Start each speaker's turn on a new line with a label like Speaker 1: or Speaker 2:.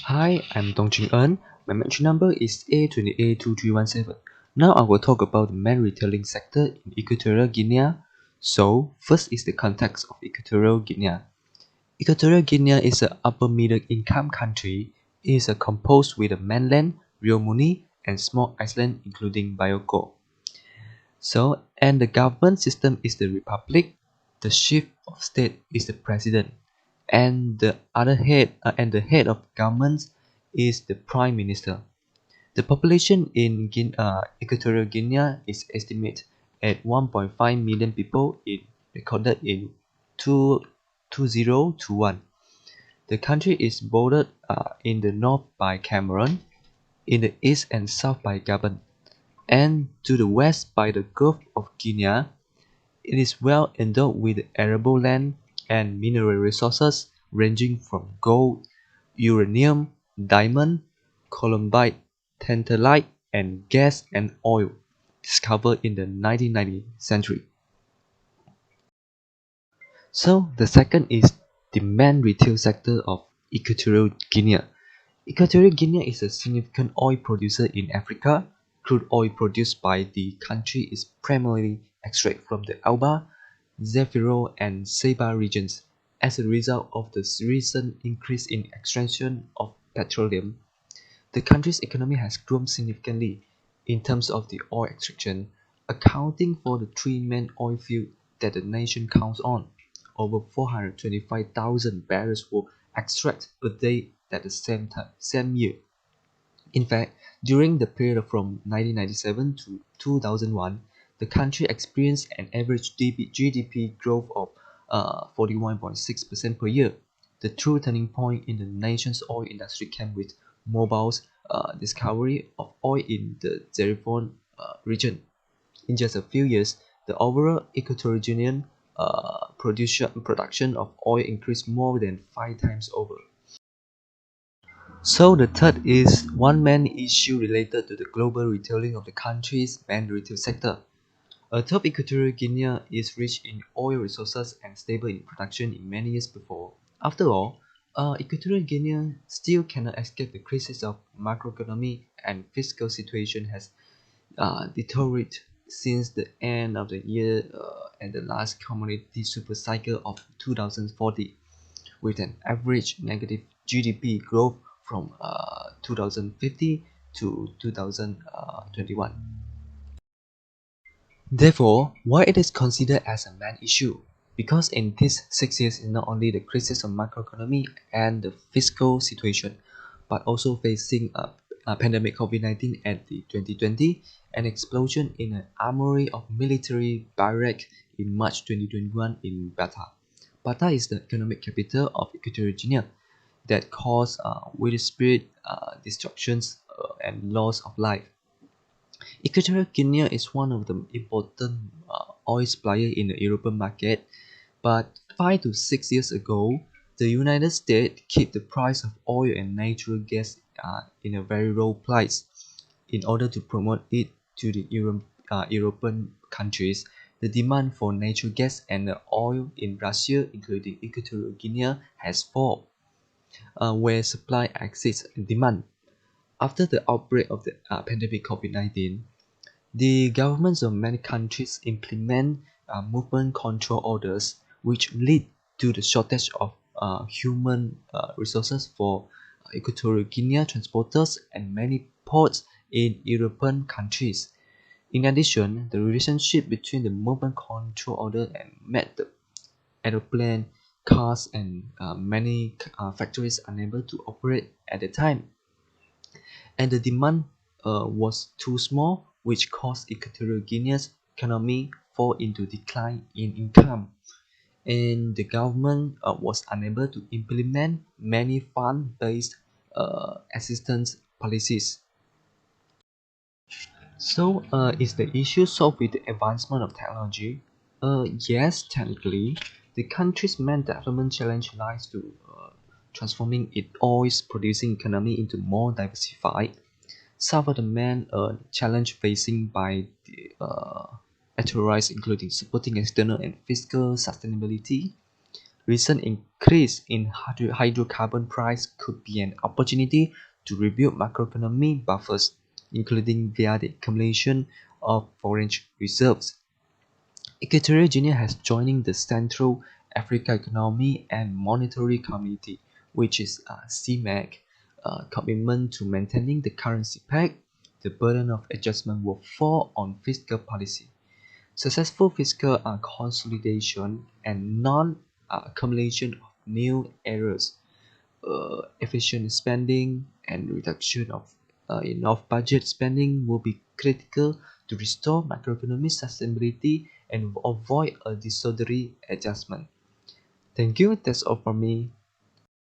Speaker 1: Hi, I'm Dong Jin Eun. My mention number is A20A2317. Now I will talk about the main retailing sector in Equatorial Guinea. So, first is the context of Equatorial Guinea. Equatorial Guinea is an upper middle income country. It is composed with a mainland, Rio Muni, and small islands including Bioko. And the government system is the republic. The chief of state is the president, and the head of government is the prime minister. The population in Equatorial Guinea is estimated at 1.5 million people recorded in 2021. The country is bordered in the north by Cameroon, in the east and south by Gabon, and to the west by the Gulf of Guinea. It is well endowed with arable land and mineral resources ranging from gold, uranium, diamond, columbite, tantalite, and gas and oil discovered in the 1990th century. So the second is the main retail sector of Equatorial Guinea. Equatorial Guinea is a significant oil producer in Africa. Crude oil produced by the country is primarily extracted from the Alba, Zafiro, and Ceiba regions. As a result of the recent increase in extraction of petroleum, the country's economy has grown significantly in terms of the oil extraction, accounting for the three main oil fields that the nation counts on. Over 425,000 barrels were extracted per day at the same year. In fact, during the period from 1997 to 2001, the country experienced an average GDP growth of 41.6% per year. The true turning point in the nation's oil industry came with Mobil's discovery of oil in the Zerifon region. In just a few years, the overall Equatorial production of oil increased more than 5 times over. So the third is one main issue related to the global retailing of the country's main retail sector. Although Equatorial Guinea is rich in oil resources and stable in production in many years before, after all, Equatorial Guinea still cannot escape the crisis of macroeconomy and fiscal situation has deteriorated since the end of the year and the last commodity super cycle of 2040, with an average negative GDP growth from 2050 to 2021. Therefore, why it is considered as a main issue? Because in these 6 years, not only the crisis of macroeconomy and the fiscal situation, but also facing a pandemic COVID-19 and the 2020, an explosion in an armory of military barrack in March 2021 in Bata. Bata is the economic capital of Equatorial Guinea that caused widespread destructions and loss of life. Equatorial Guinea is one of the important oil supplier in the European market, but 5 to 6 years ago, the United States kept the price of oil and natural gas in a very low price in order to promote it to the European countries. The demand for natural gas and oil in Russia, including Equatorial Guinea, has fallen, where supply exceeds demand. After the outbreak of the pandemic COVID-19, the governments of many countries implement movement control orders, which lead to the shortage of human resources for Equatorial Guinea transporters and many ports in European countries. In addition, the relationship between the movement control order and method aeroplane, cars, and many factories unable to operate at the time, and the demand was too small, which caused Equatorial Guinea's economy fall into decline in income, and the government was unable to implement many fund-based assistance policies. So, is the issue solved with the advancement of technology? Yes, technically, the country's main development challenge lies to transforming its oil-producing economy into more diversified. Some of the main challenge facing by the enterprise including supporting external and fiscal sustainability, Recent increase in hydrocarbon price could be an opportunity to rebuild macroeconomic buffers, including via the accumulation of foreign reserves. Equatorial Guinea has joined the Central Africa Economic and Monetary Community, which is CEMAC, commitment to maintaining the currency peg. The burden of adjustment will fall on fiscal policy. Successful fiscal consolidation and non-accumulation of new errors, efficient spending, and reduction of off-budget spending will be critical to restore macroeconomic sustainability and avoid a disorderly adjustment. Thank you. That's all from me.